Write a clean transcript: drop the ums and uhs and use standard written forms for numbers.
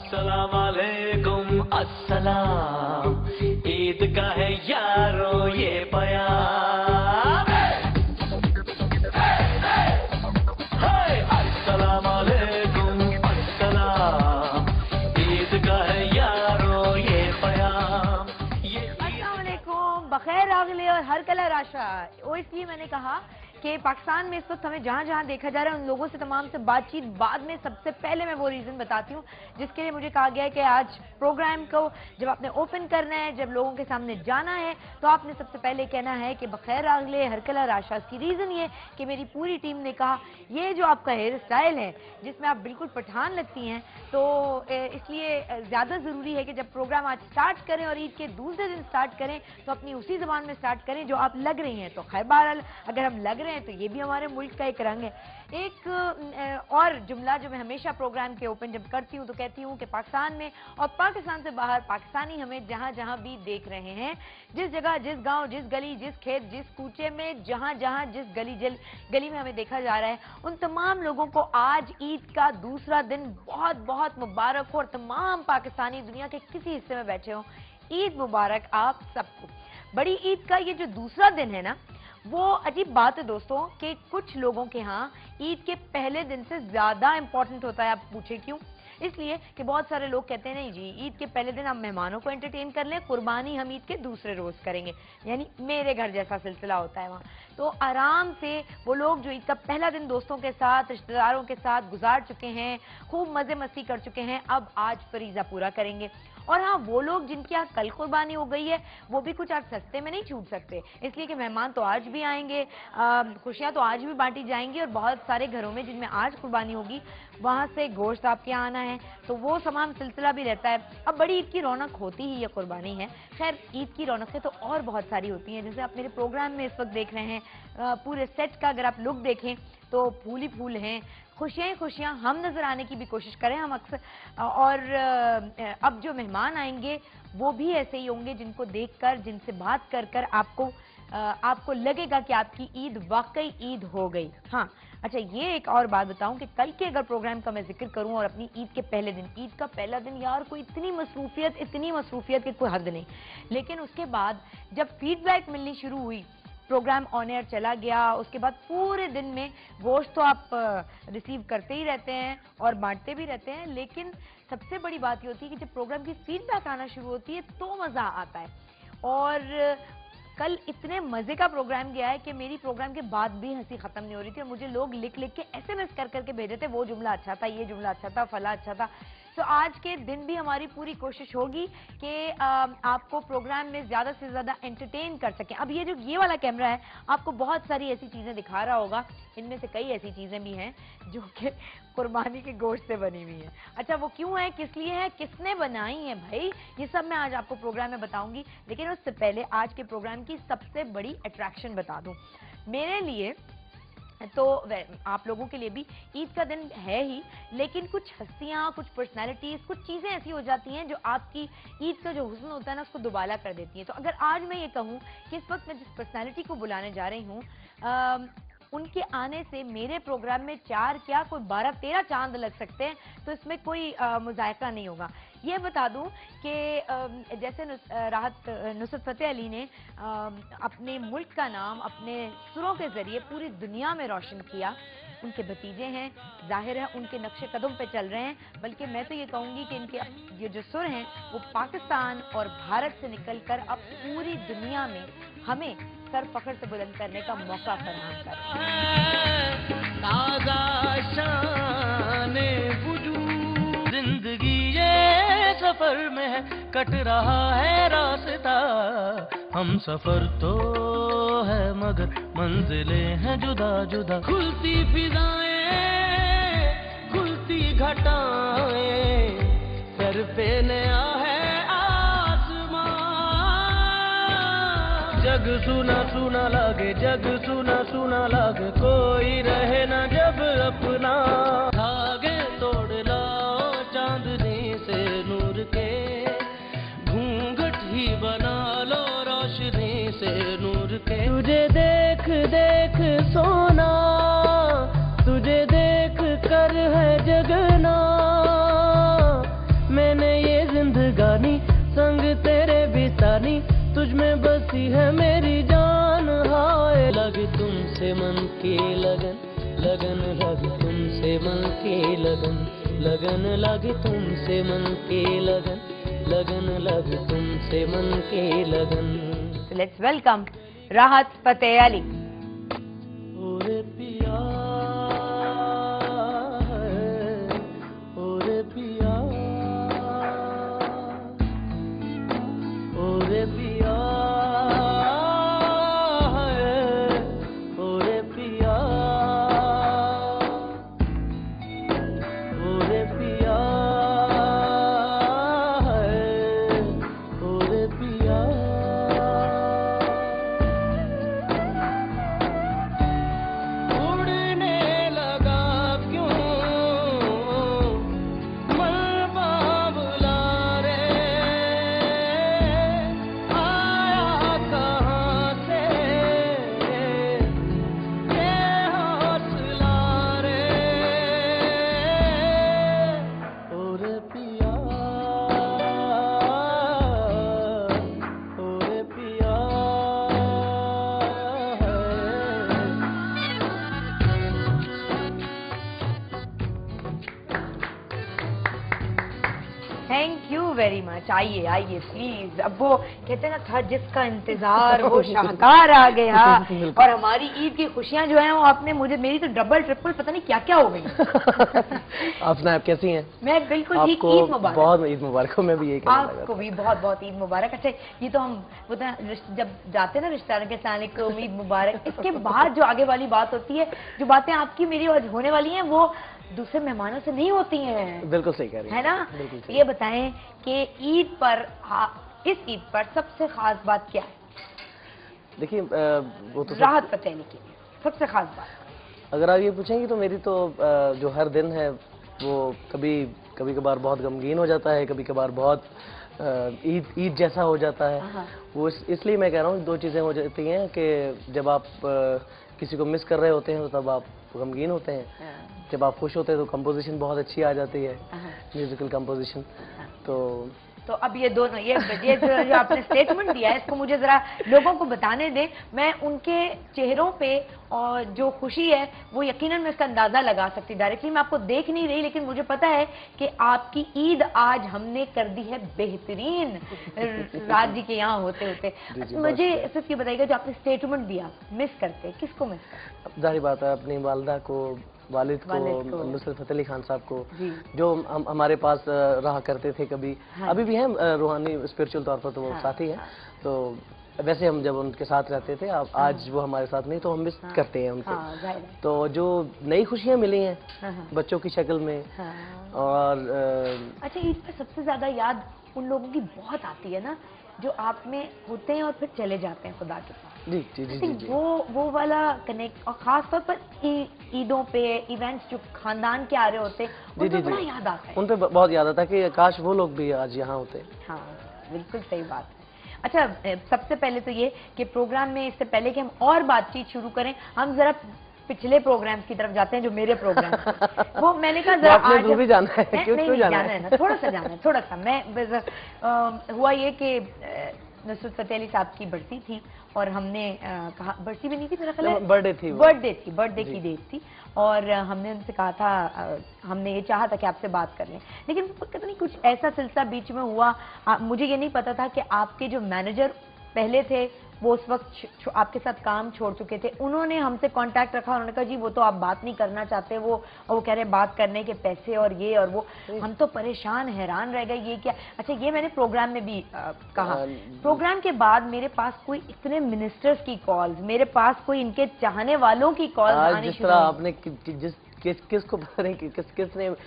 अस्सलाम वालेकुम अस्सलाम, ईद का है यारो ये प्यार। अस्सलाम वालेकुम अस्सलाम, ईद का है यारो ये प्यार। अस्सलाम वालेकुम, बखैर आगले और हर कलर आशा। वो इसलिए मैंने कहा कि पाकिस्तान में इस वक्त हमें जहाँ जहाँ देखा जा रहा है उन लोगों से तमाम से बातचीत बाद में सबसे पहले मैं वो रीज़न बताती हूँ जिसके लिए मुझे कहा गया है कि आज प्रोग्राम को जब आपने ओपन करना है, जब लोगों के सामने जाना है, तो आपने सबसे पहले कहना है कि बखैर आगले हर कलर राशा। की रीज़न ये कि मेरी पूरी टीम ने कहा ये जो आपका हेयर स्टाइल है जिसमें आप बिल्कुल पठान लगती हैं, तो इसलिए ज़्यादा ज़रूरी है कि जब प्रोग्राम आज स्टार्ट करें और ईद के दूसरे दिन स्टार्ट करें तो अपनी उसी ज़बान में स्टार्ट करें जो आप लग रही हैं। तो खैर बहरहाल अगर हम लग रहे हैं तो ये भी हमारे मुल्क का एक रंग है। एक और जुमला जो मैं हमेशा प्रोग्राम के ओपन जब करती हूँ तो कहती हूँ कि पाकिस्तान में और पाकिस्तान से बाहर पाकिस्तानी हमें जहाँ जहाँ भी देख रहे हैं, जिस जगह, जिस गांव, जिस गली, जिस खेत, जिस कूचे में, जहाँ जहाँ जिस गली में हमें देखा जा रहा है, उन तमाम लोगों को आज ईद का दूसरा दिन बहुत बहुत मुबारक हो। और तमाम पाकिस्तानी दुनिया के किसी हिस्से में बैठे हों, ईद मुबारक आप सबको। बड़ी ईद का ये जो दूसरा दिन है ना, वो अजीब बात है दोस्तों कि कुछ लोगों के यहाँ ईद के पहले दिन से ज्यादा इंपॉर्टेंट होता है। आप पूछे क्यों? इसलिए कि बहुत सारे लोग कहते हैं नहीं जी, ईद के पहले दिन हम मेहमानों को एंटरटेन कर लें, कुर्बानी हम ईद के दूसरे रोज करेंगे, यानी मेरे घर जैसा सिलसिला होता है वहाँ। तो आराम से वो लोग जो ईद का पहला दिन दोस्तों के साथ, रिश्तेदारों के साथ गुजार चुके हैं, खूब मजे मस्ती कर चुके हैं, अब आज फरीजा पूरा करेंगे। और हाँ, वो लोग जिनकी यहाँ कल कुर्बानी हो गई है वो भी कुछ आज सस्ते में नहीं छूट सकते, इसलिए कि मेहमान तो आज भी आएंगे, खुशियाँ तो आज भी बांटी जाएंगी और बहुत सारे घरों में जिनमें आज कुर्बानी होगी वहाँ से गोश्त आपके यहाँ आना है, तो वो तमाम सिलसिला भी रहता है। अब बड़ी ईद की रौनक होती ही ये कुर्बानी है। खैर ईद की रौनकें तो और बहुत सारी होती हैं, जैसे आप मेरे प्रोग्राम में इस वक्त देख रहे हैं, पूरे सेट का अगर आप लुक देखें तो फूल ही फूल हैं, खुशियाँ ही खुशियाँ हम नजर आने की भी कोशिश करें हम अक्सर। और अब जो मेहमान आएंगे वो भी ऐसे ही होंगे जिनको देखकर, जिनसे बात कर कर आपको लगेगा कि आपकी ईद वाकई ईद हो गई। हाँ अच्छा, ये एक और बात बताऊं कि कल के अगर प्रोग्राम का मैं जिक्र करूं और अपनी ईद के पहले दिन, ईद का पहला दिन यार कोई इतनी मसरूफियत की कोई हद नहीं, लेकिन उसके बाद जब फीडबैक मिलनी शुरू हुई, प्रोग्राम ऑन एयर चला गया, उसके बाद पूरे दिन में गोश्त तो आप रिसीव करते ही रहते हैं और बांटते भी रहते हैं, लेकिन सबसे बड़ी बात ये होती है कि जब प्रोग्राम की फीडबैक आना शुरू होती है तो मज़ा आता है। और कल इतने मजे का प्रोग्राम गया है कि मेरी प्रोग्राम के बाद भी हंसी खत्म नहीं हो रही थी और मुझे लोग लिख लिख के SMS कर करके भेजे थे, वो जुमला अच्छा था, ये जुमला अच्छा था, फला अच्छा था। तो आज के दिन भी हमारी पूरी कोशिश होगी कि आपको प्रोग्राम में ज़्यादा से ज़्यादा एंटरटेन कर सकें। अब ये वाला कैमरा है आपको बहुत सारी ऐसी चीज़ें दिखा रहा होगा, इनमें से कई ऐसी चीज़ें भी हैं जो कि कुर्बानी के गोश्त से बनी हुई हैं। अच्छा, वो क्यों है, किस लिए है, किसने बनाई है भाई, ये सब मैं आज आपको प्रोग्राम में बताऊंगी। लेकिन उससे पहले आज के प्रोग्राम की सबसे बड़ी अट्रैक्शन बता दूं। मेरे लिए तो आप लोगों के लिए भी ईद का दिन है ही, लेकिन कुछ हस्तियां, कुछ पर्सनालिटीज, कुछ चीजें ऐसी हो जाती हैं जो आपकी ईद का जो हुस्न होता है ना उसको दुबाला कर देती हैं। तो अगर आज मैं ये कहूँ कि इस वक्त मैं जिस पर्सनालिटी को बुलाने जा रही हूँ, उनके आने से मेरे प्रोग्राम में 4 क्या कोई 12-13 चांद लग सकते हैं, तो इसमें कोई मुजायका नहीं होगा। ये बता दूं कि जैसे नुसरत फतेह अली ने अपने मुल्क का नाम अपने सुरों के जरिए पूरी दुनिया में रोशन किया, उनके भतीजे हैं, जाहिर है उनके नक्शे कदम पे चल रहे हैं, बल्कि मैं तो ये कहूँगी कि इनके ये जो सुर हैं वो पाकिस्तान और भारत से निकलकर अब पूरी दुनिया में हमें सर फख्र से बुलंद करने का मौका फराहम कर जिंदगी ये सफर में है, कट रहा है रास्ता, हम सफर तो है मगर मंजिलें हैं जुदा जुदा, खुलती फिजाएं, खुलती घटाएं, सर पे नया है जग सुना सुना लागे, जग सुना सुना लागे, कोई रहे ना जब अपना, धागे तोड़ लाओ चांदनी से नूर के, घूंघट ही बना लो रोशनी से नूर के, तुझे देख देख सोना, तुझे देख कर है जगना, में बसी है मेरी जान, हाय लगे तुमसे मन की लगन, लगन लगे तुमसे मन की लगन, लगन लगे तुमसे मन की लगन, लगन लगे तुमसे मन की लगन। लेट्स वेलकम राहत फतेह अली। ओरे पिया ओरे पिया ओरे पिया ओरे पिया ओरे पिया ओरे पिया। उड़ने लगा क्यों मलबा बुला रे, आया कहाँ से ये हौसला रे, ओरे पिया ओरे पिया। Thank you very much. आइए आइए प्लीज। अब वो कहते हैं ना था जिसका इंतजार वो शाहकार आ गया। और हमारी ईद की खुशियां जो हैं वो आपने मुझे, मेरी तो डबल ट्रिपल पता नहीं क्या क्या हो गई। आप सुनाएं, आप कैसी हैं? मैं बिल्कुल ठीक। आपको ईद मुबारक। बहुत ईद मुबारक हो। मैं भी यही कहना लगा आपको भी बहुत बहुत ईद मुबारक। अच्छा ये तो हम जब जाते हैं ना रिश्तेदारों के सलाम ईद मुबारक, इसके बाद जो आगे वाली बात होती है, जो बातें आपकी मेरी आज होने वाली हैं वो दूसरे मेहमानों से नहीं होती हैं। बिल्कुल सही कह रही है ना? बिल्कुल सही। ये बताएं कि ईद पर इस ईद पर सबसे खास बात क्या है? देखिए वो तो राहत फतेह अली की सबसे खास बात। अगर आप ये पूछेंगे तो मेरी तो जो हर दिन है वो कभी कभार बहुत गमगीन हो जाता है, कभी कभार बहुत ईद जैसा हो जाता है। वो इसलिए मैं कह रहा हूँ, दो चीज़ें हो जाती हैं कि जब आप किसी को मिस कर रहे होते हैं तो तब आप गमगीन होते हैं, जब आप खुश होते हैं तो कंपोजिशन बहुत अच्छी आ जाती है, म्यूजिकल कंपोजिशन। तो अब ये दोनों ये जो आपने स्टेटमेंट दिया है इसको मुझे जरा लोगों को बताने दें। मैं उनके चेहरों पे और जो खुशी है वो यकीनन मैं इसका अंदाजा लगा सकती। डायरेक्टली मैं आपको देख नहीं रही, लेकिन मुझे पता है कि आपकी ईद आज हमने कर दी है बेहतरीन राज जी के यहाँ होते होते। मुझे सिर्फ ये बताइएगा, जो आपने स्टेटमेंट दिया, मिस करते किसको? मिस करते जाहिर बात है अपनी वालिदा को, वालिद को, नुसरत फतेह अली खान साहब को, जो हमारे पास रहा करते थे कभी, अभी भी हैं रूहानी स्पिरिचुअल तौर पर तो वो साथी हैं। तो वैसे हम जब उनके साथ रहते थे, अब आज वो हमारे साथ नहीं तो हम मिस करते हैं उनको। तो जो नई खुशियाँ मिली हैं बच्चों की शक्ल में और अच्छा ईद पर सबसे ज्यादा याद उन लोगों की बहुत आती है ना जो आप में होते हैं और फिर चले जाते हैं खुदा के पास। जी जी जी जी, जी। वो वाला कनेक्ट, और खास तौर पर ईदों पे इवेंट्स जो खानदान के आ रहे होते हैं उन पे बड़ा याद आता है। उन पे बहुत याद आता है कि काश वो लोग भी आज यहाँ होते। हाँ बिल्कुल सही बात है। अच्छा सबसे पहले तो ये कि प्रोग्राम में, इससे पहले कि हम और बातचीत शुरू करें, हम जरा पिछले प्रोग्राम की तरफ जाते हैं जो मेरे प्रोग्राम वो मैंने कहा जरा आज भी जाना है, क्यों जाना है ना, थोड़ा सा जाना है, थोड़ा सा। मैं हुआ ये कि नुसरत फतेह अली साहब की बर्थडे थी और हमने कहा, बर्थडे भी नहीं थी मेरा ख्याल है, बर्थडे की डेट थी और हमने उनसे कहा था, हमने ये चाहा था कि आपसे बात कर लें, लेकिन पता नहीं कुछ ऐसा सिलसिला बीच में हुआ। मुझे ये नहीं पता था कि आपके जो मैनेजर पहले थे वो उस वक्त आपके साथ काम छोड़ चुके थे। उन्होंने हमसे कांटेक्ट रखा, उन्होंने कहा जी वो तो आप बात नहीं करना चाहते, वो कह रहे बात करने के पैसे और ये और वो। हम तो परेशान हैरान रह गए, ये क्या। अच्छा ये मैंने प्रोग्राम में भी कहा। प्रोग्राम के बाद मेरे पास कोई इतने मिनिस्टर्स की कॉल्स, मेरे पास कोई इनके चाहने वालों की कॉल्स आनी शुरू। आपने किसको पता नहीं किसने